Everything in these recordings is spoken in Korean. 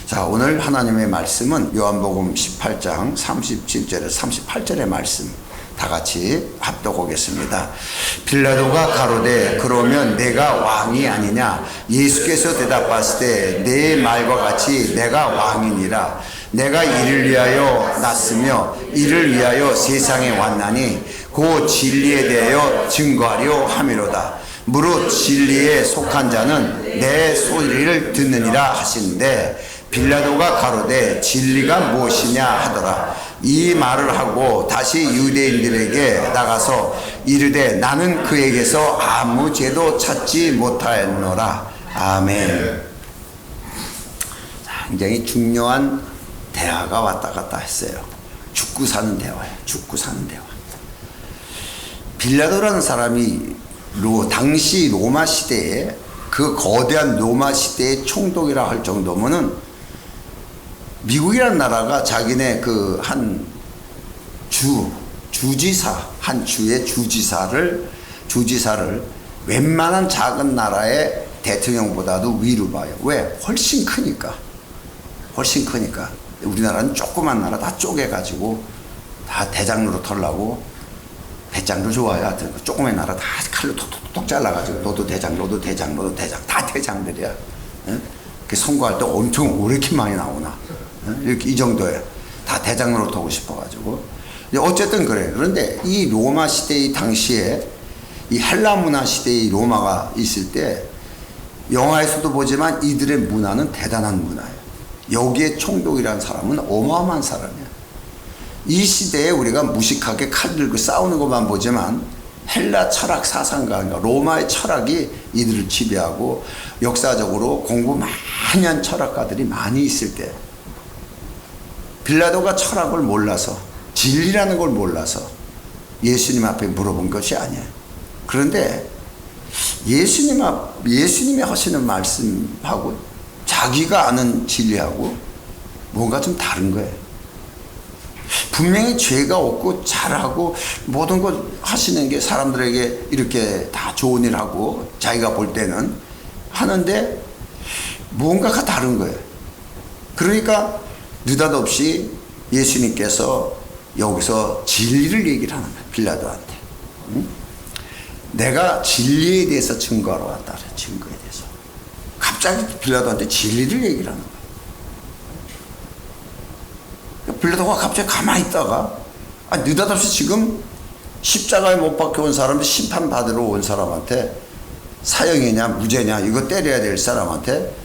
자, 오늘 하나님의 말씀은 요한복음 18장 37절에서 38절의 말씀 다 같이 합독하겠습니다. 빌라도가 가로되 그러면 내가 왕이 아니냐? 예수께서 대답하실 때 내 말과 같이 내가 왕이니라. 내가 이를 위하여 났으며 이를 위하여 세상에 왔나니 그 진리에 대하여 증거하려 함이로다. 무릇 진리에 속한 자는 내 소리를 듣느니라 하시는데 빌라도가 가로되 진리가 무엇이냐 하더라. 이 말을 하고 다시 유대인들에게 나가서 이르되 나는 그에게서 아무 죄도 찾지 못하였노라. 아멘. 굉장히 중요한 대화가 왔다 갔다 했어요. 죽고 사는 대화예요. 죽고 사는 대화. 빌라도라는 사람이 당시 로마 시대에 그 거대한 로마 시대의 총독이라 할 정도면은 미국이라는 나라가 자기네 그 한 주지사, 한 주의 주지사를 웬만한 작은 나라의 대통령보다도 위로 봐요. 왜? 훨씬 크니까. 우리나라는 조그만 나라 다 쪼개가지고 다 대장로로 털라고 배짱도 좋아요. 하여튼 조그만 나라 다 칼로 톡톡톡 잘라가지고 너도 대장, 다 대장들이야. 응? 선거할 때 엄청 왜 이렇게 많이 나오나? 이렇게 이 정도예요. 다 대장으로 두고 싶어가지고. 어쨌든 그래요. 그런데 이 로마 시대의 당시에 이 헬라 문화 시대의 로마가 있을 때 영화에서도 보지만 이들의 문화는 대단한 문화예요. 여기에 총독이라는 사람은 어마어마한 사람이야. 이 시대에 우리가 무식하게 칼 들고 싸우는 것만 보지만 헬라 철학 사상가, 로마의 철학이 이들을 지배하고 역사적으로 공부 많이 한 철학가들이 많이 있을 때 빌라도가 철학을 몰라서 진리라는 걸 몰라서 예수님 앞에 물어본 것이 아니에요. 그런데 예수님이 하시는 말씀하고 자기가 아는 진리하고 뭔가 좀 다른 거예요. 분명히 죄가 없고 잘하고 모든 것 하시는 게 사람들에게 이렇게 다 좋은 일 하고 자기가 볼 때는 하는데 뭔가가 다른 거예요. 그러니까 느닷없이 예수님께서 여기서 진리를 얘기를 하는 거예요. 빌라도한테. 응? 내가 진리에 대해서 증거하러 왔다. 증거에 대해서. 갑자기 빌라도한테 진리를 얘기를 하는 거예요. 빌라도가 갑자기 가만히 있다가 느닷없이 지금 십자가에 못 박혀 온 사람들 심판받으러 온 사람한테 사형이냐 무죄냐 이거 때려야 될 사람한테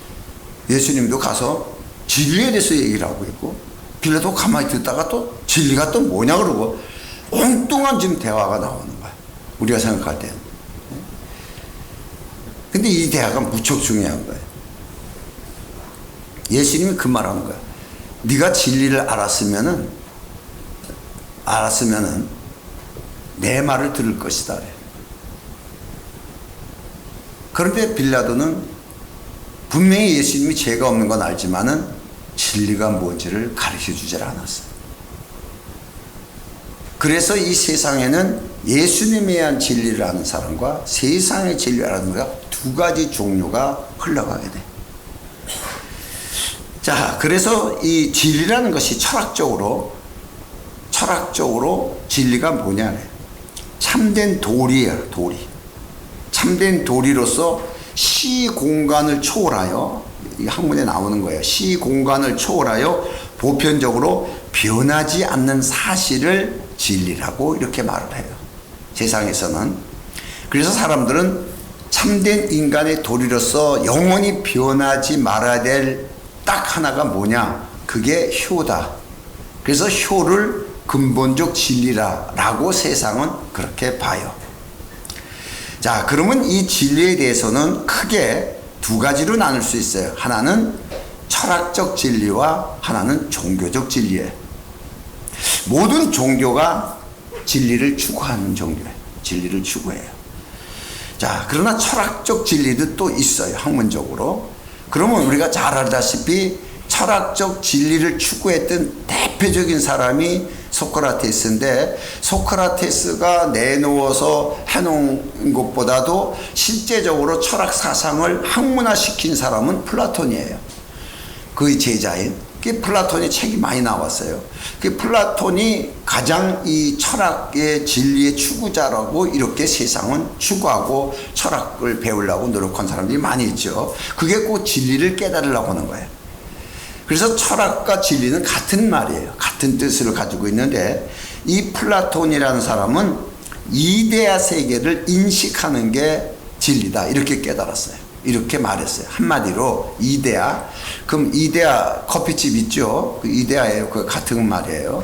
예수님도 가서 진리에 대해서 얘기를 하고 있고 빌라도가 가만히 듣다가 또 진리가 또 뭐냐 그러고 엉뚱한 지금 대화가 나오는 거야. 우리가 생각할 때는. 근데 이 대화가 무척 중요한 거예요. 예수님이 그 말하는 거야. 네가 진리를 알았으면은 내 말을 들을 것이다. 그런데 빌라도는 분명히 예수님이 죄가 없는 건 알지만은 진리가 뭔지를 가르쳐 주질 않았어요. 그래서 이 세상에는 예수님에 대한 진리를 아는 사람과 세상의 진리를 아는 사람과 두 가지 종류가 흘러가게 돼. 자, 그래서 이 진리라는 것이 철학적으로 진리가 뭐냐? 참된 도리예요, 도리. 참된 도리로서 시공간을 초월하여, 이 학문에 나오는 거예요. 시공간을 초월하여 보편적으로 변하지 않는 사실을 진리라고 이렇게 말을 해요. 세상에서는. 그래서 사람들은 참된 인간의 도리로서 영원히 변하지 말아야 될 딱 하나가 뭐냐? 그게 효다. 그래서 효를 근본적 진리라고 세상은 그렇게 봐요. 자, 그러면 이 진리에 대해서는 크게 두 가지로 나눌 수 있어요. 하나는 철학적 진리와 하나는 종교적 진리예요. 모든 종교가 진리를 추구하는 종교예요. 진리를 추구해요. 자, 그러나 철학적 진리도 또 있어요. 학문적으로. 그러면 우리가 잘 알다시피 철학적 진리를 추구했던 대표적인 사람이 소크라테스인데, 소크라테스가 내놓아서 해놓은 것보다도 실제적으로 철학 사상을 학문화시킨 사람은 플라톤이에요. 그의 제자인 그 플라톤의 책이 많이 나왔어요. 그 플라톤이 가장 이 철학의 진리의 추구자라고 이렇게 세상은 추구하고 철학을 배우려고 노력한 사람들이 많이 있죠. 그게 꼭 진리를 깨달으려고 하는 거예요. 그래서 철학과 진리는 같은 말이에요. 같은 뜻을 가지고 있는데 이 플라톤이라는 사람은 이데아 세계를 인식하는 게 진리다 이렇게 깨달았어요. 이렇게 말했어요. 한마디로 이데아. 그럼 이데아 커피집 있죠? 그 이데아예요. 그 같은 말이에요.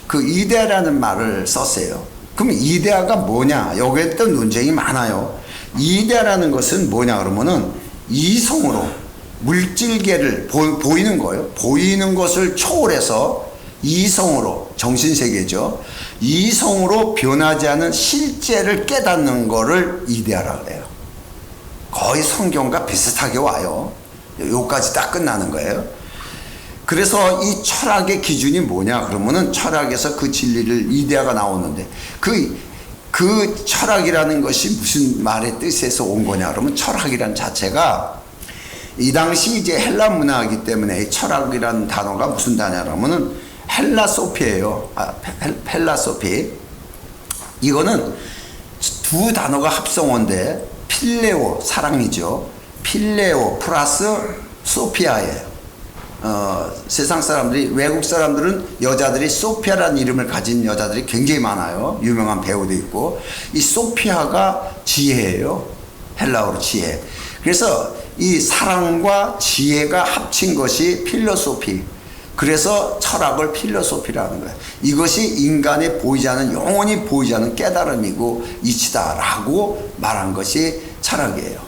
그 이데아라는 말을 썼어요. 그럼 이데아가 뭐냐? 여기에 또 논쟁이 많아요. 이데아라는 것은 뭐냐 그러면은 이성으로 물질계를 보이는 거예요. 보이는 것을 초월해서 이성으로 정신세계죠. 이성으로 변하지 않은 실제를 깨닫는 거를 이데아라고 해요. 거의 성경과 비슷하게 와요. 여기까지 딱 끝나는 거예요. 그래서 이 철학의 기준이 뭐냐 그러면은 철학에서 그 진리를 이데아가 나오는데 그 철학이라는 것이 무슨 말의 뜻에서 온 거냐 그러면 철학이라는 자체가 이 당시 이제 헬라 문화이기 때문에 이 철학이라는 단어가 무슨 단어냐면은 헬라소피예요. 헬라소피. 이거는 두 단어가 합성어인데 필레오 사랑이죠. 필레오 플러스 소피아예요. 세상 사람들이 외국 사람들은 여자들이 소피아라는 이름을 가진 여자들이 굉장히 많아요. 유명한 배우도 있고 이 소피아가 지혜예요. 헬라어로 지혜. 그래서 이 사랑과 지혜가 합친 것이 필로소피. 그래서 철학을 필로소피라는 거예요. 이것이 인간의 보이지 않는 영원히 보이지 않는 깨달음이고 이치다라고 말한 것이 철학이에요.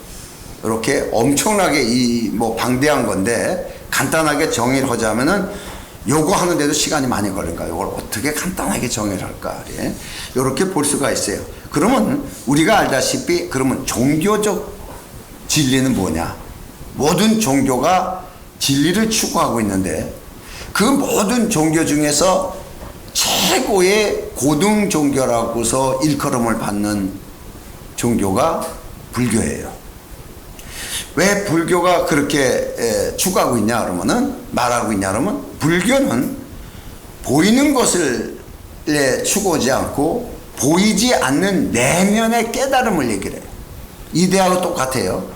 이렇게 엄청나게 뭐 방대한 건데 간단하게 정의를 하자면은 요거 하는데도 시간이 많이 걸릴까? 이걸 어떻게 간단하게 정의를 할까? 예? 이렇게 볼 수가 있어요. 그러면 우리가 알다시피 그러면 종교적 진리는 뭐냐? 모든 종교가 진리를 추구하고 있는데 그 모든 종교 중에서 최고의 고등 종교라고서 일컬음을 받는 종교가 불교예요. 왜 불교가 그렇게 추구하고 있냐 그러면은 말하고 있냐 그러면 불교는 보이는 것을 추구하지 않고 보이지 않는 내면의 깨달음을 얘기를 해요. 이데아하고 똑같아요.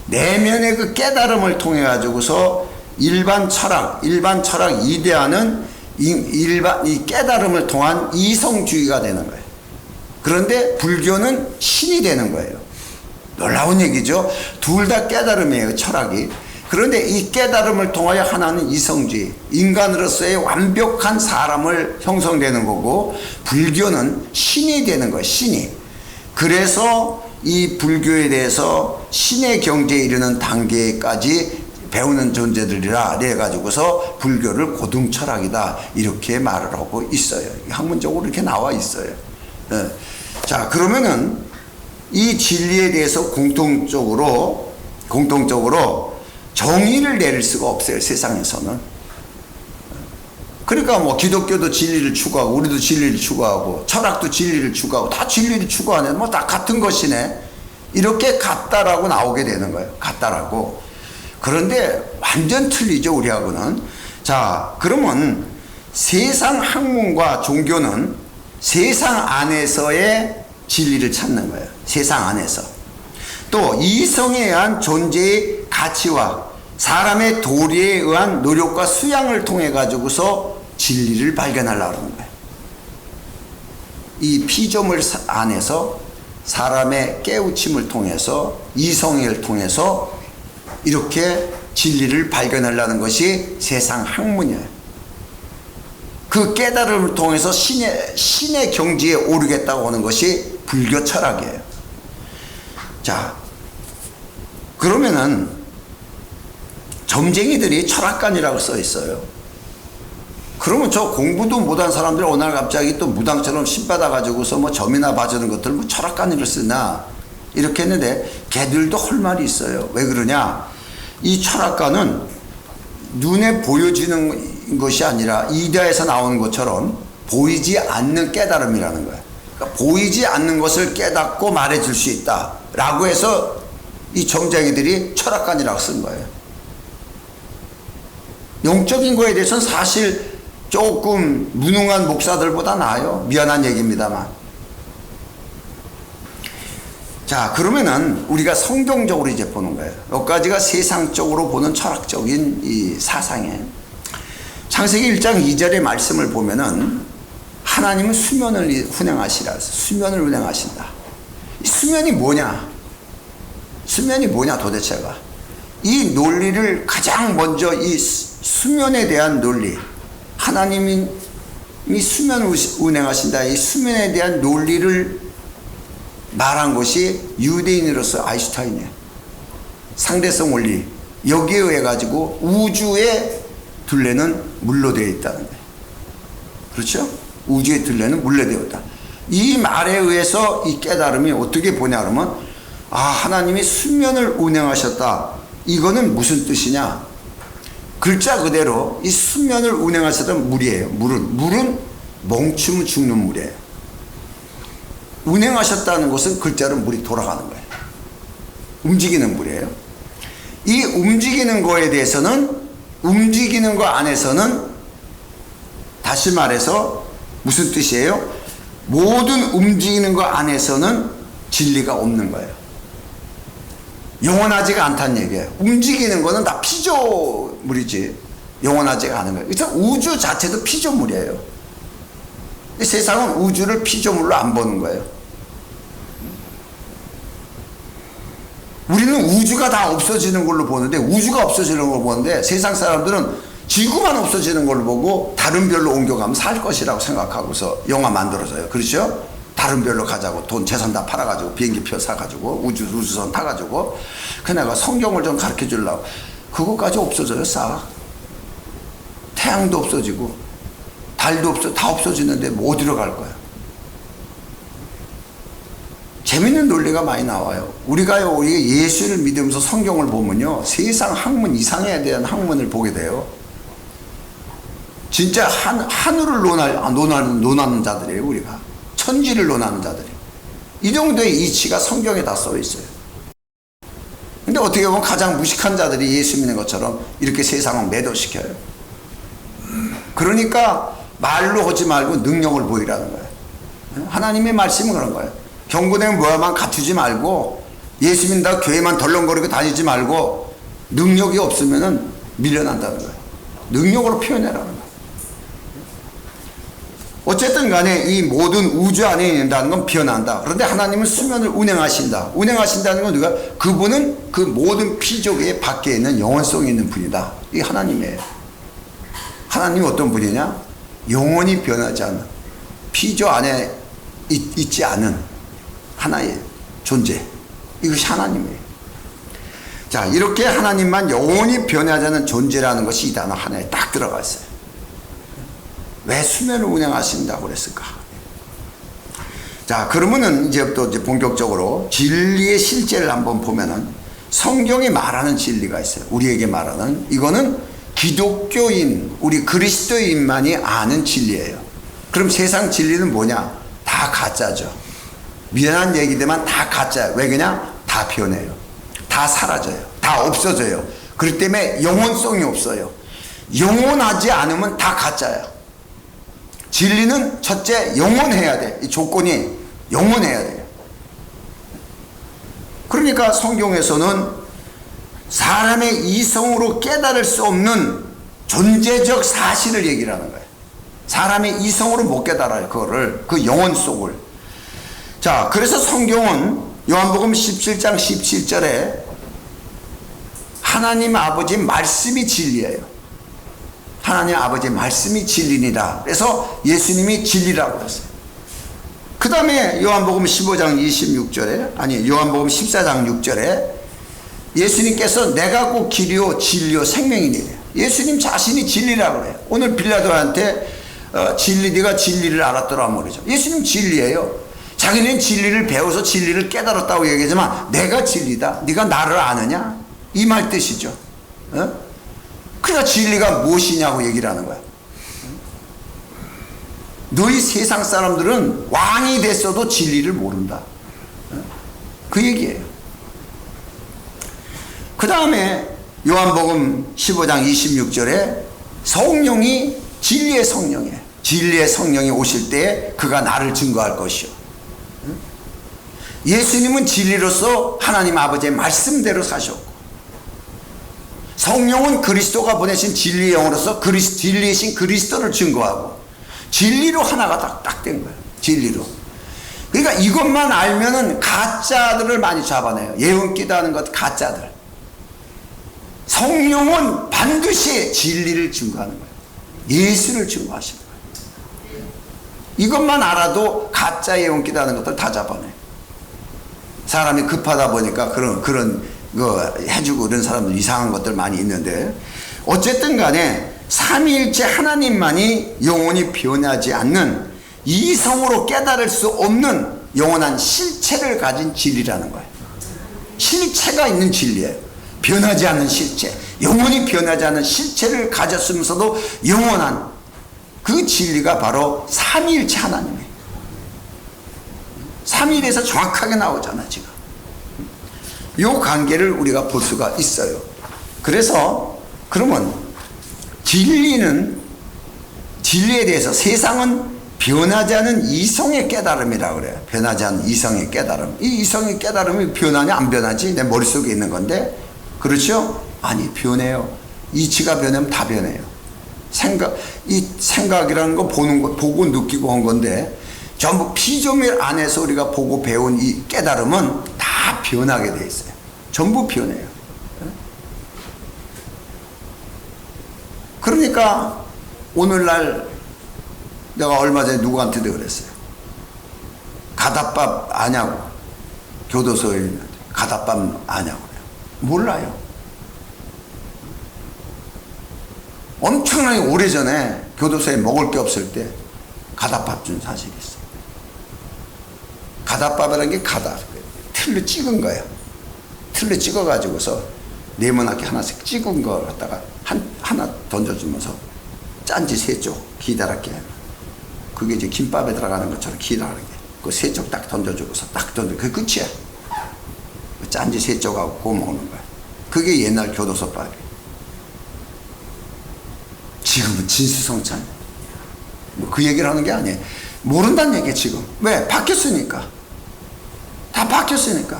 내면의 그 깨달음을 통해 가지고서 일반 철학 이데아는 이 깨달음을 통한 이성주의가 되는 거예요. 그런데 불교는 신이 되는 거예요. 놀라운 얘기죠. 둘 다 깨달음이에요, 철학이. 그런데 이 깨달음을 통하여 하나는 이성주의, 인간으로서의 완벽한 사람을 형성되는 거고 불교는 신이 되는 거예요, 신이. 그래서 이 불교에 대해서 신의 경지에 이르는 단계까지 배우는 존재들이라 그래가지고서 불교를 고등철학이다 이렇게 말을 하고 있어요. 학문적으로 이렇게 나와 있어요. 네. 자 그러면은 이 진리에 대해서 공통적으로 정의를 내릴 수가 없어요, 세상에서는. 그러니까 뭐 기독교도 진리를 추구하고 우리도 진리를 추구하고 철학도 진리를 추구하고 다 진리를 추구하네, 뭐 다 같은 것이네 이렇게 같다라고 나오게 되는 거예요. 같다라고. 그런데 완전 틀리죠, 우리하고는. 자 그러면 세상 학문과 종교는 세상 안에서의 진리를 찾는 거예요. 세상 안에서. 또 이성에 의한 존재의 가치와 사람의 도리에 의한 노력과 수양을 통해 가지고서 진리를 발견하려고 하는 거예요. 이 피조물 안에서 사람의 깨우침을 통해서 이성을 통해서 이렇게 진리를 발견하려는 것이 세상 학문이에요. 그 깨달음을 통해서 신의 경지에 오르겠다고 하는 것이 불교 철학이에요. 자, 그러면은 점쟁이들이 철학관이라고 써 있어요. 그러면 저 공부도 못한 사람들이 어느 날 갑자기 또 무당처럼 신받아 가지고서 뭐 점이나 봐주는 것들 뭐 철학관이를 쓰나 이렇게 했는데 걔들도 할 말이 있어요. 왜 그러냐? 이 철학관은 눈에 보여지는 것이 아니라 이데아에서 나오는 것처럼 보이지 않는 깨달음이라는 거예요. 그러니까 보이지 않는 것을 깨닫고 말해줄 수 있다라고 해서 이 점쟁이들이 철학관이라고 쓴 거예요. 영적인 거에 대해서는 사실 조금 무능한 목사들보다 나아요. 미안한 얘기입니다만. 자, 그러면은 우리가 성경적으로 이제 보는 거예요. 여기까지가 세상적으로 보는 철학적인 이 사상이에요. 창세기 1장 2절의 말씀을 보면은 하나님은 수면을 운행하시라. 수면을 운행하신다. 이 수면이 뭐냐? 수면이 뭐냐 도대체가? 이 논리를 가장 먼저 이 수면에 대한 논리, 하나님이 수면을 운행하신다. 이 수면에 대한 논리를 말한 것이 유대인으로서 아인슈타인이에요. 상대성 원리. 여기에 의해 가지고 우주의 둘레는 물로 되어 있다는 거예요. 그렇죠? 우주의 둘레는 물로 되어 있다. 이 말에 의해서 이 깨달음이 어떻게 보냐 그러면, 아, 하나님이 수면을 운행하셨다. 이거는 무슨 뜻이냐? 글자 그대로 이 수면을 운행하셨던 물이에요. 물은 멈추면 죽는 물이에요. 운행하셨다는 것은 글자로 물이 돌아가는 거예요. 움직이는 물이에요. 이 움직이는 거에 대해서는, 움직이는 거 안에서는, 다시 말해서 무슨 뜻이에요? 모든 움직이는 거 안에서는 진리가 없는 거예요. 영원하지가 않다는 얘기예요. 움직이는 거는 다 피조물이지 영원하지가 않은 거예요. 그래서 우주 자체도 피조물이에요. 세상은 우주를 피조물로 안 보는 거예요. 우리는 우주가 다 없어지는 걸로 보는데, 우주가 없어지는 걸 보는데, 세상 사람들은 지구만 없어지는 걸로 보고 다른 별로 옮겨가면 살 것이라고 생각하고서 영화 만들어져요. 그렇죠? 다른 별로 가자고 돈 재산 다 팔아가지고 비행기표 사가지고 우주선 타가지고. 그 내가 성경을 좀 가르쳐 주려고. 그것까지 없어져요. 싹. 태양도 없어지고 달도 다 없어지는데 뭐 어디로 갈 거야? 재밌는 논리가 많이 나와요. 우리가요, 예수를 믿으면서 성경을 보면요, 세상 학문 이상에 대한 학문을 보게 돼요. 진짜 하늘을 논하는 자들이에요. 우리가 천지를 논하는 자들이. 이 정도의 이치가 성경에 다 써 있어요. 근데 어떻게 보면 가장 무식한 자들이 예수 믿는 것처럼 이렇게 세상을 매도시켜요. 그러니까 말로 하지 말고 능력을 보이라는 거예요. 하나님의 말씀은 그런 거예요. 경고된 모양만 갖추지 말고, 예수 믿는다고 교회만 덜렁거리고 다니지 말고, 능력이 없으면 밀려난다는 거예요. 능력으로 표현해라는 거예요. 어쨌든 간에 이 모든 우주 안에 있는다는 건 변한다. 그런데 하나님은 수면을 운행하신다. 운행하신다는 건 누가? 그분은 그 모든 피조계 밖에 있는 영원성이 있는 분이다. 이게 하나님이에요. 하나님이 어떤 분이냐? 영원히 변하지 않는, 피조 안에 있지 않은 하나의 존재. 이것이 하나님이에요. 자, 이렇게 하나님만 영원히 변하지 않는 존재라는 것이 이 단어 하나에 딱 들어가 있어요. 왜 수면을 운행하신다고 그랬을까? 자, 그러면은 이제부터 이제 본격적으로 진리의 실제를 한번 보면은, 성경이 말하는 진리가 있어요. 우리에게 말하는, 이거는 기독교인, 우리 그리스도인만이 아는 진리예요. 그럼 세상 진리는 뭐냐? 다 가짜죠. 미안한 얘기들만 다 가짜예요. 왜 그냥? 다 변해요. 다 사라져요. 다 없어져요. 그렇기 때문에 영원성이 없어요. 영원하지 않으면 다 가짜예요. 진리는 첫째 영원해야 돼. 이 조건이 영원해야 돼요. 그러니까 성경에서는 사람의 이성으로 깨달을 수 없는 존재적 사실을 얘기를 하는 거예요. 사람의 이성으로 못 깨달아요. 그거를, 그 영원 속을. 자, 그래서 성경은 요한복음 17장 17절에 하나님 아버지 말씀이 진리예요. 하나님 아버지 말씀이 진리니라. 그래서 예수님이 진리라고 그랬어요. 그 다음에 요한복음 15장 26절에, 아니 요한복음 14장 6절에 예수님께서 내가 곧 길이요 진리요 생명이니, 예수님 자신이 진리라고 그래요. 오늘 빌라도한테 진리, 네가 진리를 알았더라 말이죠. 예수님 진리예요. 자기는 진리를 배워서 진리를 깨달았다고 얘기하지만 내가 진리다. 네가 나를 아느냐? 이 말 뜻이죠. 그러니까 진리가 무엇이냐고 얘기를 하는 거야. 너희 세상 사람들은 왕이 됐어도 진리를 모른다. 그 얘기예요. 그 다음에 요한복음 15장 26절에 성령이 진리의 성령이에요. 진리의 성령이 오실 때 그가 나를 증거할 것이요. 예수님은 진리로서 하나님 아버지의 말씀대로 사셨고, 성령은 그리스도가 보내신 진리의 영으로서 진리이신 그리스도를 증거하고, 진리로 하나가 딱 된 거예요. 진리로. 그러니까 이것만 알면은 가짜들을 많이 잡아내요. 예언 기도하는 것 가짜들. 성령은 반드시 진리를 증거하는 거예요. 예수를 증거하시는 거예요. 이것만 알아도 가짜 예언 기도하는 것들 다 잡아내요. 사람이 급하다 보니까 그런 거 해주고 이런 사람들 이상한 것들 많이 있는데, 어쨌든 간에 삼위일체 하나님만이 영원히 변하지 않는 이성으로 깨달을 수 없는 영원한 실체를 가진 진리라는 거예요. 실체가 있는 진리예요. 변하지 않는 실체, 영원히 변하지 않는 실체를 가졌으면서도 영원한 그 진리가 바로 삼위일체 하나님이에요. 삼위일에서 정확하게 나오잖아 지금. 이 관계를 우리가 볼 수가 있어요. 그래서 그러면 진리에 대해서 세상은 변하지 않은 이성의 깨달음이라고 그래요. 변하지 않은 이성의 깨달음. 이 이성의 깨달음이 변하냐 안 변하지? 내 머릿속에 있는 건데, 그렇죠? 아니, 변해요. 이치가 변하면 다 변해요. 생각이라는 거 보고 느끼고 한 건데, 전부 피조물 안에서 우리가 보고 배운 이 깨달음은 다 변하게 돼 있어요. 전부 변해요. 그러니까 오늘날 내가 얼마 전에 누구한테도 그랬어요. 가다밥 아냐고. 교도소에 있는데 가다밥 아냐고 그래요. 몰라요. 엄청나게 오래전에 교도소에 먹을 게 없을 때 가다밥 준 사실이 있어요. 가다밥이라는 게 틀로 찍은 거예요. 틀로 찍어가지고서 네모나게 하나씩 찍은 거 갖다가 하나 던져주면서 짠지 세 쪽 기다랗게, 그게 이제 김밥에 들어가는 것처럼 기다랗게 그 세 쪽 딱 던져주고서 딱 그게 끝이야. 짠지 세 쪽하고 구워 먹는 거야. 그게 옛날 교도소 밥이에요. 지금은 진수성찬. 그 얘기를 하는 게 아니에요. 모른다는 얘기예요 지금. 왜? 바뀌었으니까. 다 바뀌었으니까.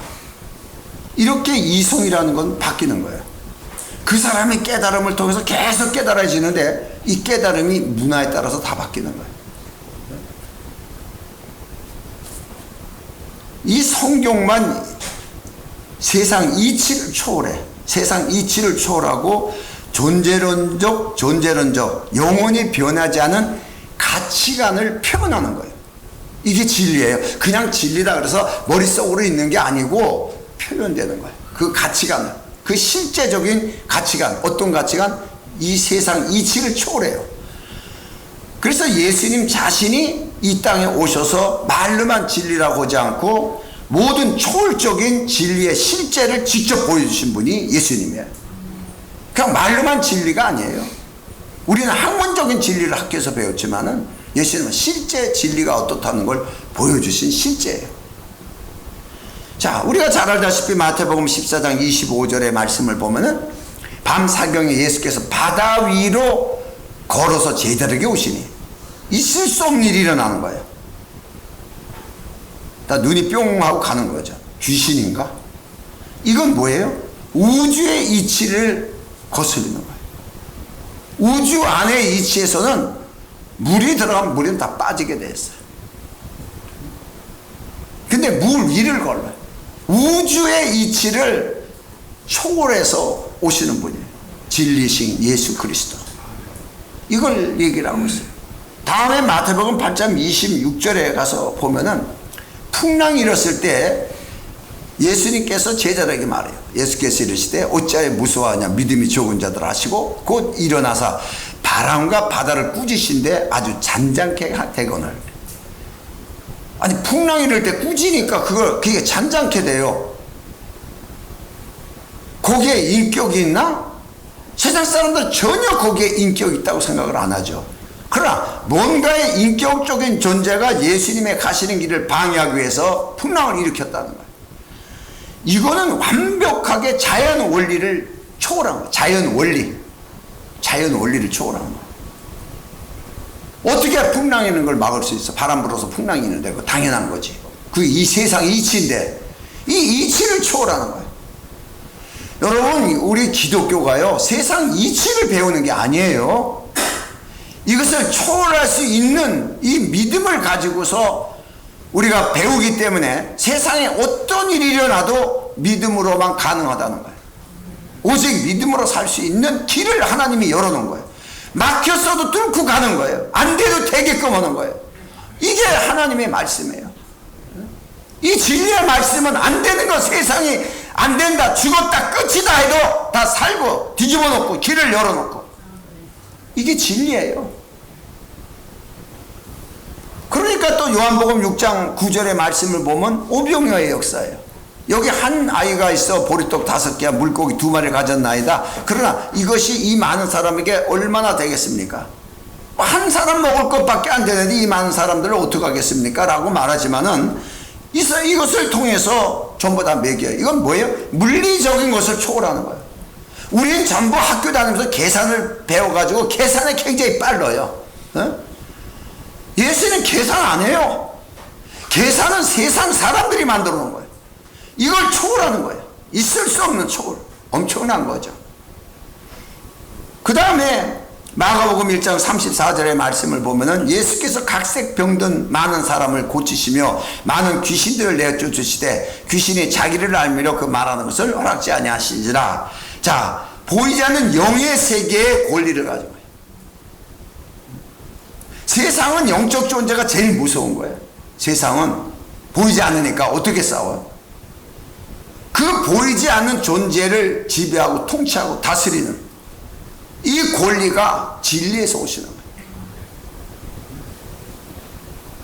이렇게 이성이라는 건 바뀌는 거예요. 그 사람의 깨달음을 통해서 계속 깨달아지는데, 이 깨달음이 문화에 따라서 다 바뀌는 거예요. 이 성경만 세상 이치를 초월해. 세상 이치를 초월하고 존재론적, 영원히 변하지 않은 가치관을 표현하는 거예요. 이게 진리예요. 그냥 진리다 그래서 머릿속으로 있는 게 아니고 표현되는 거예요. 그 가치관을, 그 실제적인 가치관, 어떤 가치관? 이 세상 이치를 초월해요. 그래서 예수님 자신이 이 땅에 오셔서 말로만 진리라고 하지 않고 모든 초월적인 진리의 실제를 직접 보여주신 분이 예수님이에요. 그냥 말로만 진리가 아니에요. 우리는 학문적인 진리를 학교에서 배웠지만은 예수님은 실제 진리가 어떻다는 걸 보여주신 실제예요. 자, 우리가 잘 알다시피 마태복음 14장 25절의 말씀을 보면은 밤 사경에 예수께서 바다 위로 걸어서 제자들에게 오시니 있을 수 없는 일이 일어나는 거예요. 다 눈이 뿅 하고 가는 거죠. 귀신인가? 이건 뭐예요? 우주의 이치를 거스르는 거예요. 우주 안의 이치에서는 물이 들어가면 물은 다 빠지게 돼 있어요. 근데 물 위를 걸어요. 우주의 이치를 초월해서 오시는 분이에요. 진리신 예수 그리스도. 이걸 얘기를 하고 있어요. 다음에 마태복음 8장 26절에 가서 보면은 풍랑이 일었을 때 예수님께서 제자들에게 말해요. 예수께서 이르시되 어찌하여 무서워하냐 믿음이 적은 자들 하시고 곧 일어나서 바람과 바다를 꾸짖으신데 아주 잔잔케 되거늘. 아니 풍랑이 이럴 때 꾸짖으니까 그게 잔잔케 돼요. 거기에 인격이 있나? 세상 사람들 전혀 거기에 인격이 있다고 생각을 안 하죠. 그러나 뭔가의 인격적인 존재가 예수님의 가시는 길을 방해하기 위해서 풍랑을 일으켰다는 거예요. 이거는 완벽하게 자연 원리를 초월한 거예요. 자연 원리. 자연 원리를 초월하는 거예요. 어떻게 풍랑이 있는 걸 막을 수 있어? 바람 불어서 풍랑이 있는데 그거 당연한 거지. 그 이 세상 이치인데 이 이치를 초월하는 거예요. 여러분, 우리 기독교가요 세상 이치를 배우는 게 아니에요. 이것을 초월할 수 있는 이 믿음을 가지고서 우리가 배우기 때문에 세상에 어떤 일이 일어나도 믿음으로만 가능하다는 거예요. 오직 믿음으로 살 수 있는 길을 하나님이 열어놓은 거예요. 막혔어도 뚫고 가는 거예요. 안 돼도 되게끔 하는 거예요. 이게 하나님의 말씀이에요. 이 진리의 말씀은 안 되는 거, 세상이 안 된다, 죽었다, 끝이다 해도 다 살고 뒤집어 놓고 길을 열어놓고, 이게 진리예요. 그러니까 또 요한복음 6장 9절의 말씀을 보면 오병이어의 역사예요. 여기 한 아이가 있어 보리떡 5개와 물고기 2마리를 가졌나이다. 그러나 이것이 이 많은 사람에게 얼마나 되겠습니까? 한 사람 먹을 것밖에 안 되는데 이 많은 사람들을 어떻게 하겠습니까? 라고 말하지만은 이것을 통해서 전부 다 먹여요. 이건 뭐예요? 물리적인 것을 초월하는 거예요. 우리는 전부 학교 다니면서 계산을 배워가지고 계산에 굉장히 빨라요. 예수는 계산 안 해요. 계산은 세상 사람들이 만들어 놓은 거예요. 이걸 초월하는 거예요. 있을 수 없는 초월. 엄청난 거죠. 그 다음에 마가복음 1장 34절의 말씀을 보면은 예수께서 각색 병든 많은 사람을 고치시며 많은 귀신들을 내쫓으시되 귀신이 자기를 알미려 그 말하는 것을 허락지 아니하시니라. 자, 보이지 않는 영의 세계의 권리를 가지고 있어요. 세상은 영적 존재가 제일 무서운 거예요. 세상은 보이지 않으니까 어떻게 싸워요? 그 보이지 않는 존재를 지배하고 통치하고 다스리는 이 권리가 진리에서 오시는 거예요.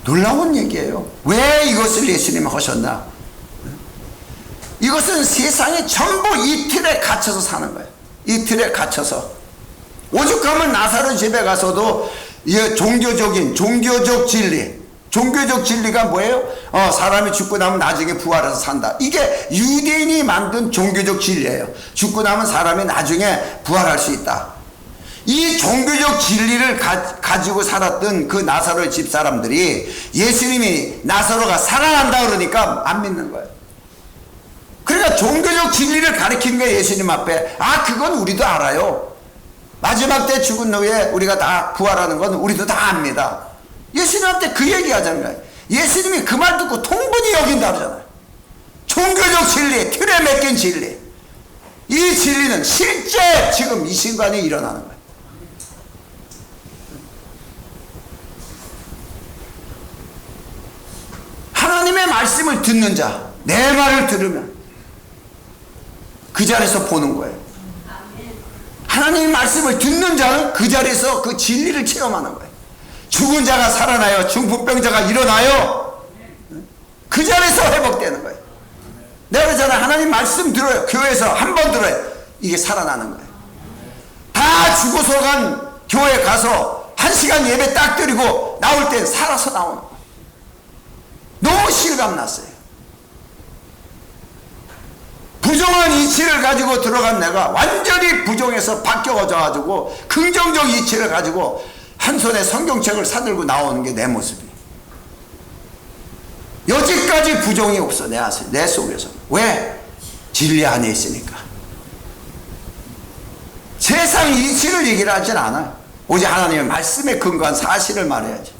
놀라운 얘기예요. 왜 이것을 예수님이 하셨나? 이것은 세상에 전부 이 틀에 갇혀서 사는 거예요. 이 틀에 갇혀서. 오죽하면 나사로 집에 가서도 종교적 진리, 종교적 진리가 뭐예요? 사람이 죽고 나면 나중에 부활해서 산다. 이게 유대인이 만든 종교적 진리예요. 죽고 나면 사람이 나중에 부활할 수 있다. 이 종교적 진리를 가지고 살았던 그 나사로의 집 사람들이 예수님이 나사로가 살아난다 그러니까 안 믿는 거예요. 그러니까 종교적 진리를 가르친 거예요. 예수님 앞에. 그건 우리도 알아요. 마지막 때 죽은 후에 우리가 다 부활하는 건 우리도 다 압니다. 예수님한테 그 얘기 하자는 거예요. 예수님이 그 말 듣고 통분히 여긴다 그러잖아요. 종교적 진리, 틀에 맡긴 진리. 이 진리는 실제 지금 이 순간에 일어나는 거예요. 하나님의 말씀을 듣는 자, 내 말을 들으면 그 자리에서 보는 거예요. 하나님의 말씀을 듣는 자는 그 자리에서 그 진리를 체험하는 거예요. 죽은 자가 살아나요. 중풍병자가 일어나요. 그 자리에서 회복되는 거예요. 내가 그러잖아요. 하나님 말씀 들어요. 교회에서 한 번 들어요. 이게 살아나는 거예요. 다 죽어서 간 교회 가서 1시간 예배 딱 드리고 나올 땐 살아서 나오는 거예요. 너무 실감났어요. 부정한 이치를 가지고 들어간 내가 완전히 부정에서 바뀌어져 긍정적 이치를 가지고 한 손에 성경책을 사들고 나오는 게 내 모습이에요. 여지까지 부정이 없어 내 속에서. 왜? 진리 안에 있으니까. 세상 이치를 얘기를 하진 않아요. 오직 하나님의 말씀에 근거한 사실을 말해야지.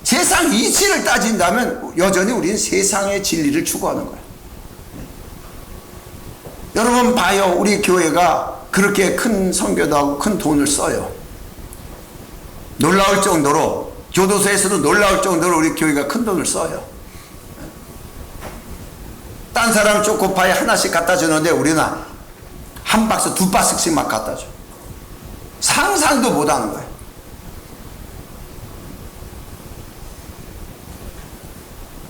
세상 이치를 따진다면 여전히 우리는 세상의 진리를 추구하는 거예요. 여러분 봐요. 우리 교회가 그렇게 큰 선교도 하고 큰 돈을 써요. 놀라울 정도로, 교도소에서도 놀라울 정도로 우리 교회가 큰 돈을 써요. 딴 사람 초코파이 하나씩 갖다 주는데 우리는 한 박스, 2박스씩 막 갖다 줘. 상상도 못 하는 거예요.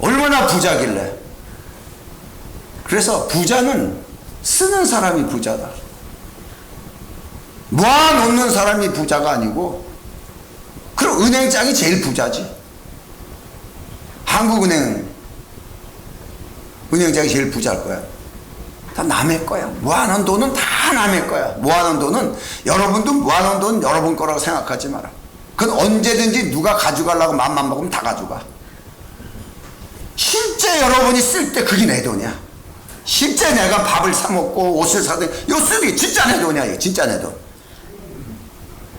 얼마나 부자길래. 그래서 부자는 쓰는 사람이 부자다. 모아놓는 사람이 부자가 아니고, 그럼 은행장이 제일 부자지. 한국은행 은행장이 제일 부자일 거야. 다 남의 거야. 모아놓은 돈은 다 남의 거야. 모아놓은 돈은 여러분도 모아놓은 돈 여러분 거라고 생각하지 마라. 그건 언제든지 누가 가져가려고 맘만 먹으면 다 가져가. 실제 여러분이 쓸 때 그게 내 돈이야. 실제 내가 밥을 사 먹고 옷을 사든 요 쓰기 진짜 내 돈이야. 이게 진짜 내 돈.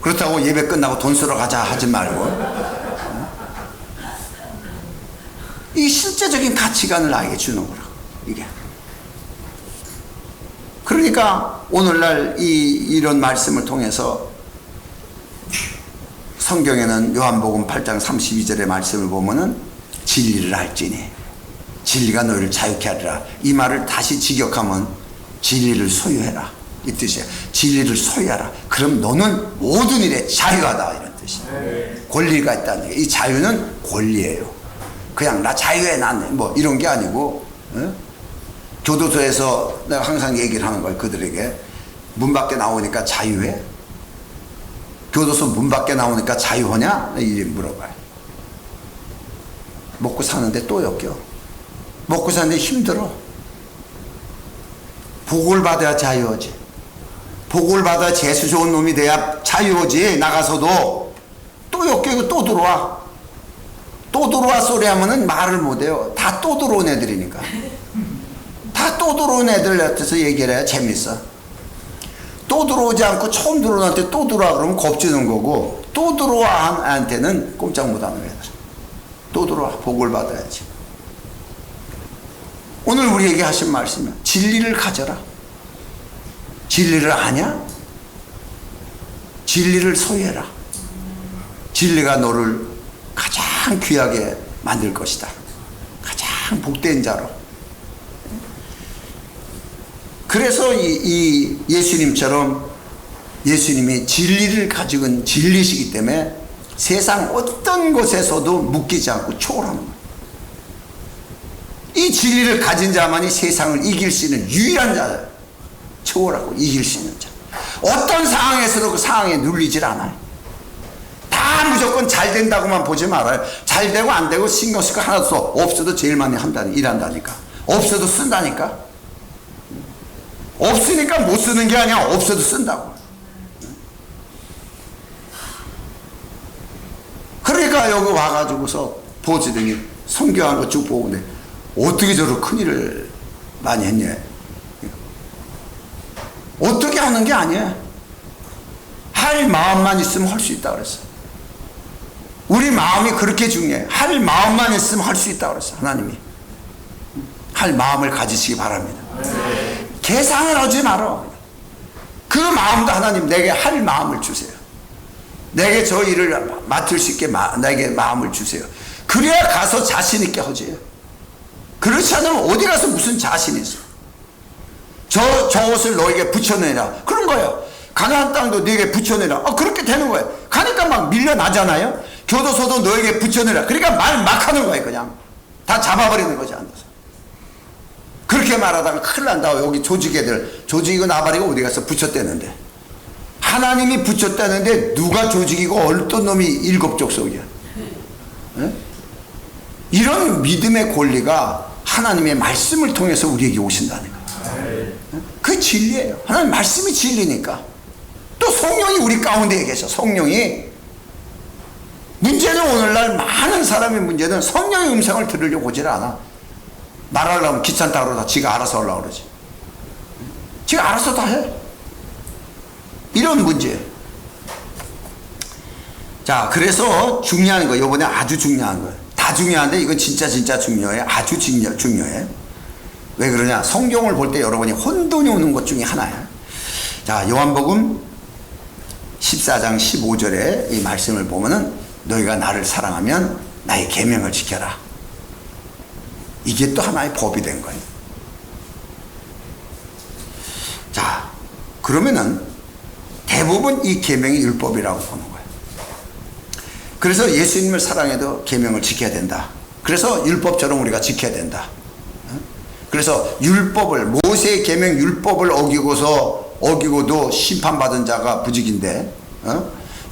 그렇다고 예배 끝나고 돈 쓰러 가자 하지 말고 이 실제적인 가치관을 나에게 주는 거라고. 이게 그러니까 오늘날 이런 말씀을 통해서 성경에는 요한복음 8장 32절의 말씀을 보면은 진리를 알지니 진리가 너희를 자유케 하리라. 이 말을 다시 직역하면 진리를 소유해라 이 뜻이야. 진리를 소유하라. 그럼 너는 모든 일에 자유하다 이런 뜻이야. 권리가 있다는 게, 이 자유는 권리예요. 그냥 나 자유해 난 뭐 이런 게 아니고 교도소에서 내가 항상 얘기를 하는 거예요. 그들에게 문 밖에 나오니까 자유해? 교도소 문 밖에 나오니까 자유하냐? 이 물어봐요. 먹고 사는데 또 역겨. 먹고 사는데 힘들어. 복을 받아야 자유하지. 복을 받아 재수 좋은 놈이 돼야 자유하지. 나가서도 또 역겨고 또 들어와. 또 들어와 소리 하면은 말을 못해요. 다 또 들어온 애들이니까. 다 또 들어온 애들 같아서 얘기를 해야 재밌어. 또 들어오지 않고 처음 들어온 애한테 또 들어와 그러면 겁주는 거고, 또 들어와 한 애한테는 꼼짝 못하는 애들. 또 들어와. 복을 받아야지. 오늘 우리에게 하신 말씀은 진리를 가져라. 진리를 아냐? 진리를 소유해라. 진리가 너를 가장 귀하게 만들 것이다. 가장 복된 자로. 그래서 이 예수님처럼 예수님이 진리를 가지고 진리시기 때문에 세상 어떤 곳에서도 묶이지 않고 초월하는 거예요. 이 진리를 가진 자만이 세상을 이길 수 있는 유일한 자예요. 초월하고 이길 수 있는 자. 어떤 상황에서도 그 상황에 눌리질 않아요. 다 무조건 잘 된다고만 보지 말아요. 잘 되고 안 되고 신경 쓸 거 하나도 없어도 제일 많이 일한다니까. 없어도 쓴다니까. 없으니까 못 쓰는 게 아니야. 없어도 쓴다고. 그러니까 여기 와가지고서 보지더니 선교하는 거 쭉 보고 어떻게 저런 큰일을 많이 했냐. 어떻게 하는 게 아니야. 할 마음만 있으면 할 수 있다 그랬어. 우리 마음이 그렇게 중요해. 할 마음만 있으면 할 수 있다 그랬어. 하나님이 할 마음을 가지시기 바랍니다. 계산을 하지 말아. 그 마음도 하나님 내게 할 마음을 주세요. 내게 저 일을 맡을 수 있게 내게 마음을 주세요. 그래야 가서 자신 있게 하지. 그렇지 않으면 어디 가서 무슨 자신이 있어. 저 옷을 너에게 붙여내라. 그런 거예요. 가나안 땅도 너에게 붙여내라. 그렇게 되는 거예요. 가니까 막 밀려나잖아요. 교도소도 너에게 붙여내라. 그러니까 말 막 하는 거예요. 그냥 다 잡아버리는 거지 앉아서. 그렇게 말하다가 큰일 난다. 여기 조직이고 나발이고 어디 가서 붙였대는데, 하나님이 붙였다는데 누가 조직이고 어떤 놈이 일곱 족속이야. 이런 믿음의 권리가 하나님의 말씀을 통해서 우리에게 오신다는 거예요. 그 진리예요. 하나님 말씀이 진리니까. 또 성령이 우리 가운데에 계셔. 성령이. 문제는 오늘날 많은 사람의 문제는 성령의 음성을 들으려고 오질 않아. 말하려면 귀찮다 그러다 지가 알아서 하려고 그러지. 지가 알아서 다 해. 이런 문제예요. 자, 그래서 중요한 거, 요번에 아주 중요한 거예요. 다 중요한데 이건 진짜 중요해. 아주 중요해. 왜 그러냐? 성경을 볼 때 여러분이 혼돈이 오는 것 중에 하나야. 자, 요한복음 14장 15절에 이 말씀을 보면은 너희가 나를 사랑하면 나의 계명을 지켜라. 이게 또 하나의 법이 된 거예요. 자, 그러면은 대부분 이 계명이 율법이라고 보는 거예요. 그래서 예수님을 사랑해도 계명을 지켜야 된다. 그래서 율법처럼 우리가 지켜야 된다. 그래서 율법을, 모세의 계명 율법을 어기고도 심판받은 자가 부직인데,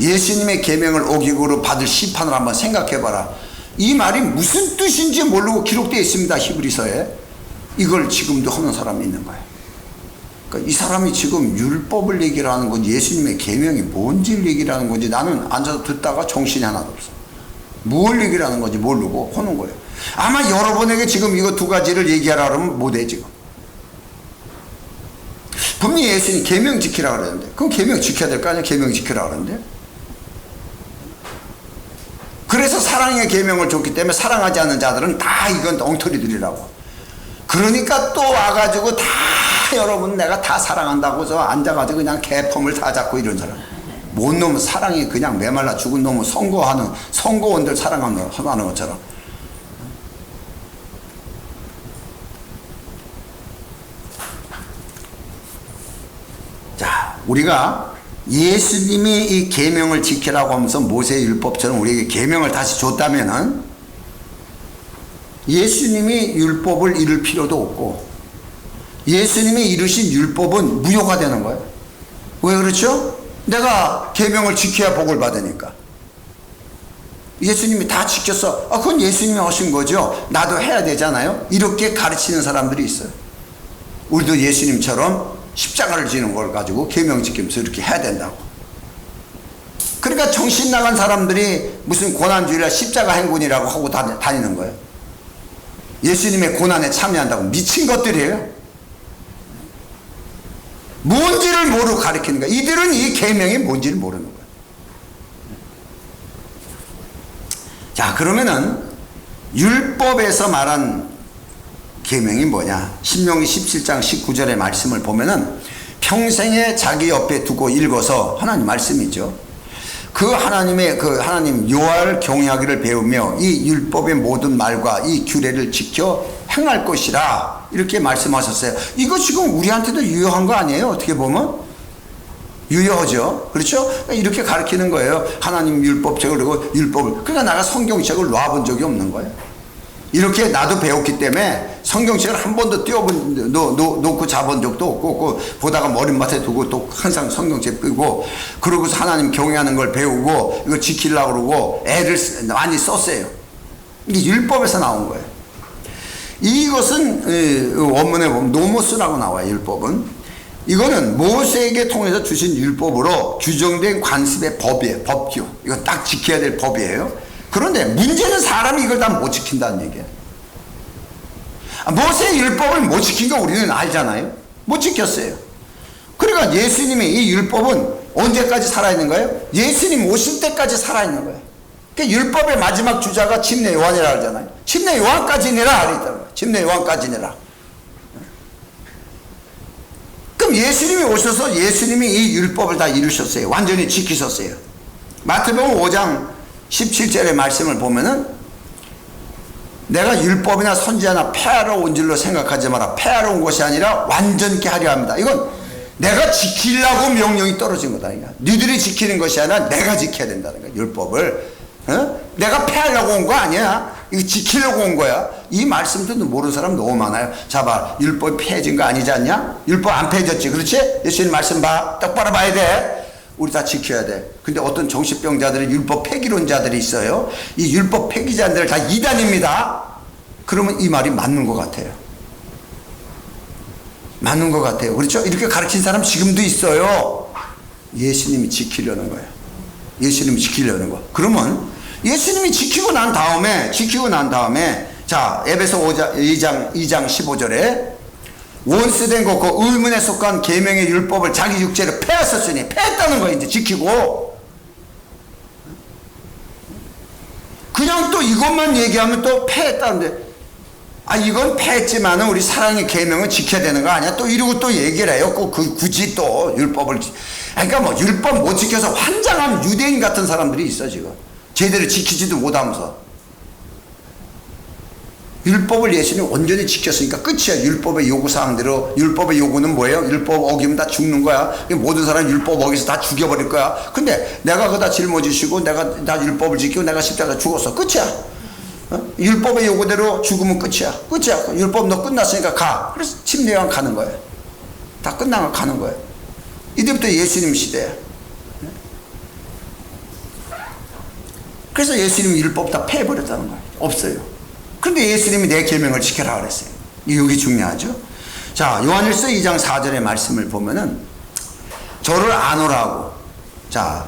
예수님의 계명을 어기고로 받을 심판을 한번 생각해봐라. 이 말이 무슨 뜻인지 모르고 기록되어 있습니다. 히브리서에. 이걸 지금도 하는 사람이 있는 거예요. 그러니까 이 사람이 지금 율법을 얘기를 하는 건지 예수님의 계명이 뭔지를 얘기를 하는 건지 나는 앉아서 듣다가 정신이 하나도 없어. 뭘 얘기를 하는 건지 모르고 하는 거예요. 아마 여러분에게 지금 이거 두 가지를 얘기하라 그러면 못해 지금. 분명히 예수님이 계명 지키라 그러는데 그럼 계명 지켜야 될 거 아니야. 계명 지키라 그러는데. 그래서 사랑의 계명을 줬기 때문에 사랑하지 않는 자들은 다 이건 엉터리들이라고. 그러니까 또 와가지고 다 여러분 내가 다 사랑한다고 저 앉아가지고 그냥 개펌을 다 잡고 이런 사람. 뭔 놈은 사랑이 그냥 메말라 죽은 놈은 선거원들 사랑하는 것처럼. 자, 우리가 예수님이 이 계명을 지키라고 하면서 모세의 율법처럼 우리에게 계명을 다시 줬다면은 예수님이 율법을 이룰 필요도 없고 예수님이 이루신 율법은 무효가 되는 거예요. 왜 그렇죠? 내가 계명을 지켜야 복을 받으니까. 예수님이 다 지켰어. 그건 예수님이 하신 거죠. 나도 해야 되잖아요. 이렇게 가르치는 사람들이 있어요. 우리도 예수님처럼 십자가를 지는 걸 가지고 계명 지키면서 이렇게 해야 된다고. 그러니까 정신 나간 사람들이 무슨 고난주일날 십자가 행군이라고 하고 다니는 거예요. 예수님의 고난에 참여한다고. 미친 것들이에요. 뭔지를 모르고 가르치는 거예요. 이들은 이 계명이 뭔지를 모르는 거예요. 자, 그러면은 율법에서 말한 계명이 뭐냐? 신명기 17장 19절의 말씀을 보면은 평생에 자기 옆에 두고 읽어서 하나님 말씀이죠. 그 하나님의 하나님 여호와를 경외하기를 배우며 이 율법의 모든 말과 이 규례를 지켜 행할 것이라 이렇게 말씀하셨어요. 이거 지금 우리한테도 유효한 거 아니에요? 어떻게 보면 유효하죠. 그렇죠? 이렇게 가르치는 거예요. 하나님 율법책을 그리고 율법을. 그러니까 내가 성경책을 놔본 적이 없는 거예요. 이렇게 나도 배웠기 때문에 성경책을 한 번도 놓고 잡은 적도 없고 보다가 머리맡에 두고 또 항상 성경책 끄고 그러고서 하나님 경외하는 걸 배우고 이거 지키려고 그러고 애를 많이 썼어요. 이게 율법에서 나온 거예요. 이것은 원문에 보면 노모스라고 나와요. 율법은. 이거는 모세에게 통해서 주신 율법으로 규정된 관습의 법이에요. 법규. 이거 딱 지켜야 될 법이에요. 그런데 문제는 사람이 이걸 다 못 지킨다는 얘기예요. 모세의 율법을 못 지킨 거 우리는 알잖아요. 못 지켰어요. 그러니까 예수님의 이 율법은 언제까지 살아있는 거예요? 예수님 오실 때까지 살아있는 거예요. 그러니까 율법의 마지막 주자가 침례 요한이라고 하잖아요. 침례 요한까지 내라 그랬다는 거예요. 침례 요한까지 내라. 그럼 예수님이 오셔서 예수님이 이 율법을 다 이루셨어요. 완전히 지키셨어요. 마태복음 5장 17절의 말씀을 보면은 내가 율법이나 선지자나 폐하러 온 줄로 생각하지 마라. 폐하러 온 것이 아니라 완전케 하려 합니다. 이건 내가 지키려고 명령이 떨어진 거다. 니들이 지키는 것이 아니라 내가 지켜야 된다는 거야. 율법을. 내가 폐하려고 온 거 아니야. 이거 지키려고 온 거야. 이 말씀도 모르는 사람 너무 많아요. 자, 봐. 율법 폐해진 거 아니지 않냐? 율법 안 폐해졌지. 그렇지? 예수님 말씀 봐. 똑바로 봐야 돼. 우리 다 지켜야 돼. 근데 어떤 정신병자들이 율법 폐기론자들이 있어요. 이 율법 폐기자들을 다 이단입니다. 그러면 이 말이 맞는 것 같아요. 맞는 것 같아요. 그렇죠? 이렇게 가르친 사람 지금도 있어요. 예수님이 지키려는 거예요. 예수님이 지키려는 거. 그러면 예수님이 지키고 난 다음에 자, 에베소 2장 15절에 원수된 것, 그 의문에 속한 계명의 율법을 자기 육체로 폐하셨으니 폐했다는 거예요. 이제 지키고. 그냥 또 이것만 얘기하면 또 폐했다는데, 이건 폐했지만은 우리 사랑의 계명은 지켜야 되는 거 아니야? 또 이러고 또 얘기를 해요. 굳이 또 율법을. 그러니까 뭐 율법 못 지켜서 환장한 유대인 같은 사람들이 있어 지금. 제대로 지키지도 못하면서. 율법을 예수님이 온전히 지켰으니까 끝이야. 율법의 요구사항대로. 율법의 요구는 뭐예요? 율법 어기면 다 죽는 거야. 모든 사람 율법 어기서 다 죽여버릴 거야. 근데 내가 그거 다 짊어지시고 내가 다 율법을 지키고 내가 십자가 죽었어. 끝이야. 율법의 요구대로 죽으면 끝이야. 끝이야. 율법 너 끝났으니까 가. 그래서 침례요한 가는 거예요. 다 끝나고 가는 거예요. 이때부터 예수님 시대야. 그래서 예수님이 율법 다 폐해버렸다는 거예요. 없어요. 그런데 예수님이 내 계명을 지켜라 그랬어요. 여기 중요하죠. 자, 요한일서 2장 4절의 말씀을 보면은 저를 아노라고, 자,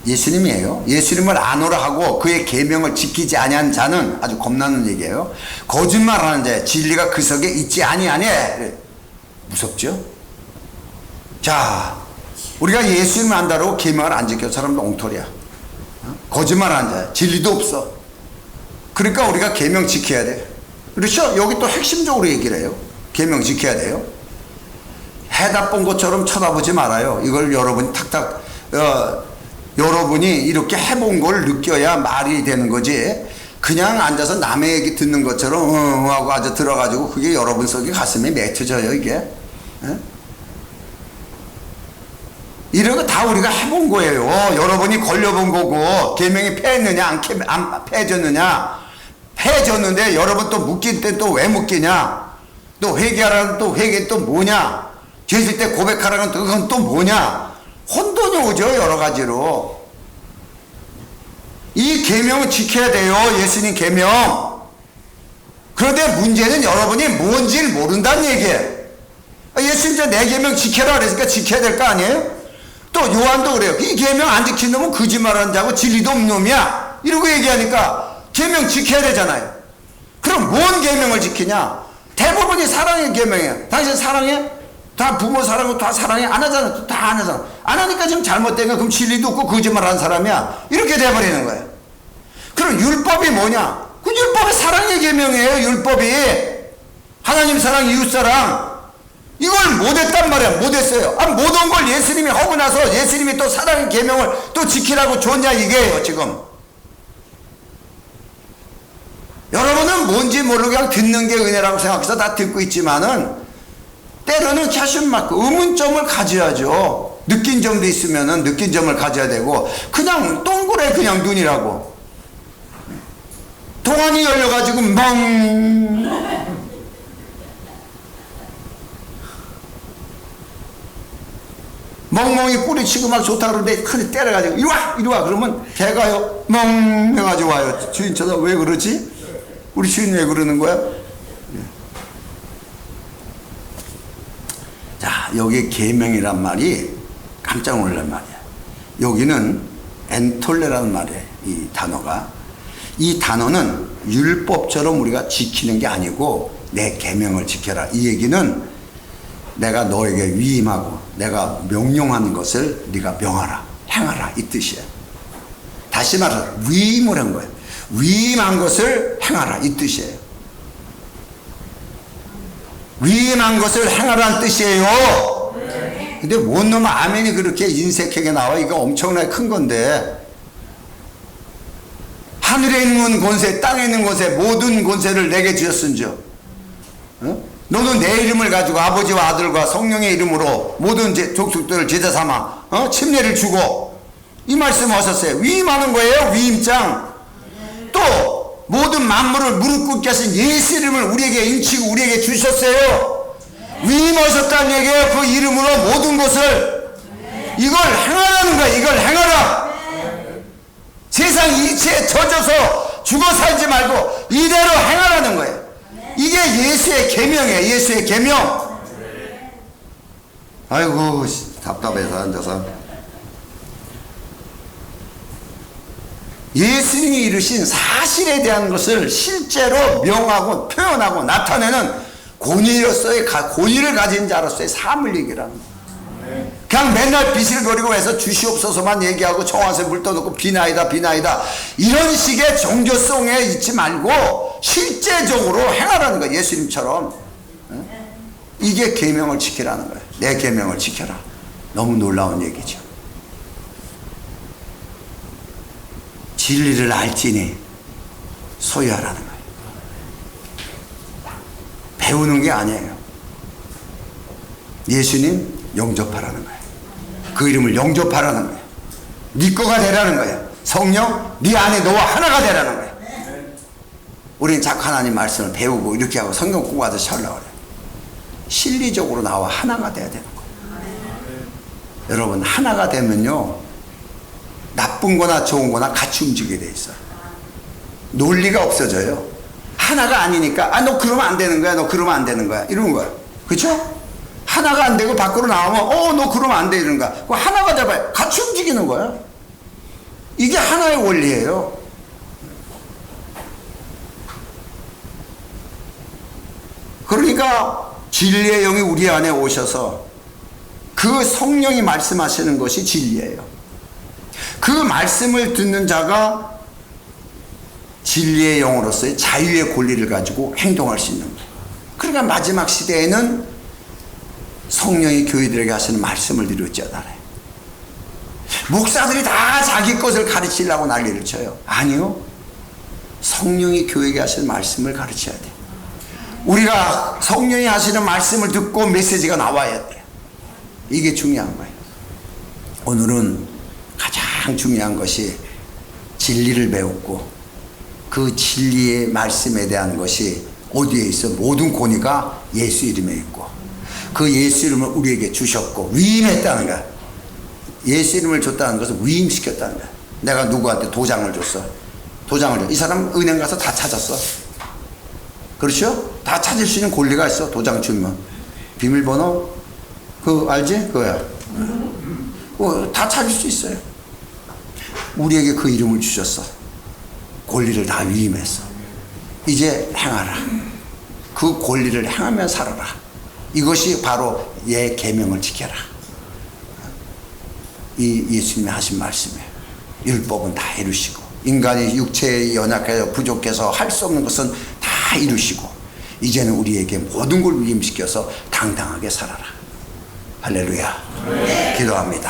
예수님이에요. 예수님을 아노라 하고 그의 계명을 지키지 아니한 자는, 아주 겁나는 얘기예요, 거짓말하는 자야. 진리가 그 속에 있지 아니하네. 무섭죠? 자, 우리가 예수님을 안다고 계명을 안 지켜 사람도 엉터리야. 거짓말하는 자야. 진리도 없어. 그러니까 우리가 계명 지켜야 돼. 그렇죠? 여기 또 핵심적으로 얘기를 해요. 계명 지켜야 돼요. 해답 본 것처럼 쳐다보지 말아요. 이걸 여러분이 탁탁 여러분이 이렇게 해본 걸 느껴야 말이 되는 거지. 그냥 앉아서 남의 얘기 듣는 것처럼 하고 아주 들어가지고 그게 여러분 속에 가슴에 맺혀져요, 이게. 에? 이런 거 다 우리가 해본 거예요. 여러분이 걸려본 거고, 계명이 패했느냐 안 패해졌느냐. 패해졌는데 여러분 또 묶일 때 또 왜 묶이냐. 또 회개하라는 또 회개 또 뭐냐. 죄질 때 고백하라는 또 그건 또 뭐냐. 혼돈이 오죠, 여러 가지로. 이 계명은 지켜야 돼요, 예수님 계명. 그런데 문제는 여러분이 뭔지를 모른다는 얘기예요. 예수님 내 계명 지켜라 그랬으니까 지켜야 될 거 아니에요? 또 요한도 그래요. 이 계명 안 지킨 놈은 거짓말하는 자고 진리도 없는 놈이야, 이러고 얘기하니까 계명 지켜야 되잖아요. 그럼 뭔 계명을 지키냐? 대부분이 사랑의 계명이에요. 당신 사랑해? 다 부모 사랑하고 다 사랑해? 안 하잖아. 다 안 하잖아. 안 하니까 지금 잘못된 거야. 그럼 진리도 없고 거짓말하는 사람이야, 이렇게 돼버리는 거예요. 그럼 율법이 뭐냐? 그 율법이 사랑의 계명이에요. 율법이 하나님 사랑, 이웃 사랑. 이걸 못했단 말이야. 못했어요. 못한 걸 예수님이 하고 나서 예수님이 또 사랑의 계명을 또 지키라고 줬냐, 이게요 지금. 여러분은 뭔지 모르고 그냥 듣는 게 은혜라고 생각해서 다 듣고 있지만은 때로는 캐션 마크, 의문점을 가져야죠. 느낀 점도 있으면은 느낀 점을 가져야 되고, 그냥 동그래 그냥 눈이라고. 동안이 열려가지고 멍. 멍멍이 뿌리치고 막 좋다 그러는데 큰일 때려가지고 이리 와 그러면 개가요 멍 해가지고 와요. 주인 쳐다 왜 그러지? 우리 주인 왜 그러는 거야? 자, 여기 계명이란 말이 깜짝 놀란 말이야. 여기는 엔톨레라는 말이에요. 이 단어가. 이 단어는 율법처럼 우리가 지키는 게 아니고 내 계명을 지켜라, 이 얘기는 내가 너에게 위임하고 내가 명령하는 것을 네가 명하라, 행하라, 이 뜻이야. 다시 말해서 위임을 한 거예요. 위임한 것을 행하라, 이 뜻이에요. 위임한 것을 행하라는 뜻이에요. 근데 뭔 놈의 아멘이 그렇게 인색하게 나와? 이거 엄청나게 큰 건데. 하늘에 있는 권세, 땅에 있는 권세, 모든 권세를 내게 주셨은지요. 너는 내 이름을 가지고 아버지와 아들과 성령의 이름으로 모든 족속들을 제자 삼아 침례를 주고, 이 말씀 하셨어요. 위임하는 거예요. 위임장. 또 모든 만물을 무릎 꿇게 하신 예수 이름을 우리에게 인치고 우리에게 주셨어요. 위임하셨다는 얘기예요. 그 이름으로 모든 것을. 이걸 행하라는 거야. 이걸 행하라. 세상 이치에 젖어서 죽어 살지 말고 이대로 행하라는 거예요. 이게 예수의 계명이에요. 예수의 계명. 아이고 답답해서 앉아서. 예수님이 이루신 사실에 대한 것을 실제로 명하고 표현하고 나타내는 권위로서의 권위를 가진 자로서의 삶을 얘기하는 거예요. 그냥 맨날 비실거리고 해서 주시옵소서만 얘기하고 정화세 물 떠놓고 비나이다 비나이다 이런 식의 종교성에 있지 말고 실제적으로 행하라는 거예요. 예수님처럼. 이게 계명을 지키라는 거예요. 내 계명을 지켜라. 너무 놀라운 얘기죠. 진리를 알지니 소유하라는 거예요. 배우는 게 아니에요. 예수님 영접하라는 거예요. 그 이름을 영접하라는 거예요. 네 거가 되라는 거예요. 성령 네 안에 너와 하나가 되라는 거예요. 우리는 자꾸 하나님 말씀을 배우고 이렇게 하고 성경 공부하듯이 하려고 그래요. 실리적으로 나와 하나가 돼야 되는 거예요. 여러분 하나가 되면요 나쁜 거나 좋은 거나 같이 움직이게 돼 있어요. 논리가 없어져요. 하나가 아니니까 너 그러면 안 되는 거야, 너 그러면 안 되는 거야, 이러는 거야. 그렇죠? 하나가 안 되고 밖으로 나오면 너 그러면 안 돼 이러는 거야. 그 하나가 돼봐요. 같이 움직이는 거야. 이게 하나의 원리예요. 그러니까 진리의 영이 우리 안에 오셔서 그 성령이 말씀하시는 것이 진리예요. 그 말씀을 듣는 자가 진리의 영으로서의 자유의 권리를 가지고 행동할 수 있는 거예요. 그러니까 마지막 시대에는 성령이 교회들에게 하시는 말씀을 이루었잖아요. 목사들이 다 자기 것을 가르치려고 난리를 쳐요. 아니요. 성령이 교회에게 하시는 말씀을 가르쳐야 돼요. 우리가 성령이 하시는 말씀을 듣고 메시지가 나와야 돼요. 이게 중요한 거예요. 오늘은 가장 중요한 것이 진리를 배웠고 그 진리의 말씀에 대한 것이 어디에 있어? 모든 권위가 예수 이름에 있고 그 예수 이름을 우리에게 주셨고 위임했다는 거야. 예수 이름을 줬다는 것은 위임시켰다는 거야. 내가 누구한테 도장을 줬어. 도장을 줘. 이 사람 은행 가서 다 찾았어. 그렇죠? 다 찾을 수 있는 권리가 있어. 도장 주면. 비밀번호 알지? 그거야. 다 찾을 수 있어요. 우리에게 그 이름을 주셨어. 권리를 다 위임했어. 이제 행하라. 그 권리를 행하며 살아라. 이것이 바로 예 계명을 지켜라. 이 예수님이 하신 말씀이에요. 율법은 다 이루시고 인간이 육체에 연약해서 부족해서 할 수 없는 것은 다 이루시고 이제는 우리에게 모든 걸 위임시켜서 당당하게 살아라. 할렐루야. 네. 기도합니다.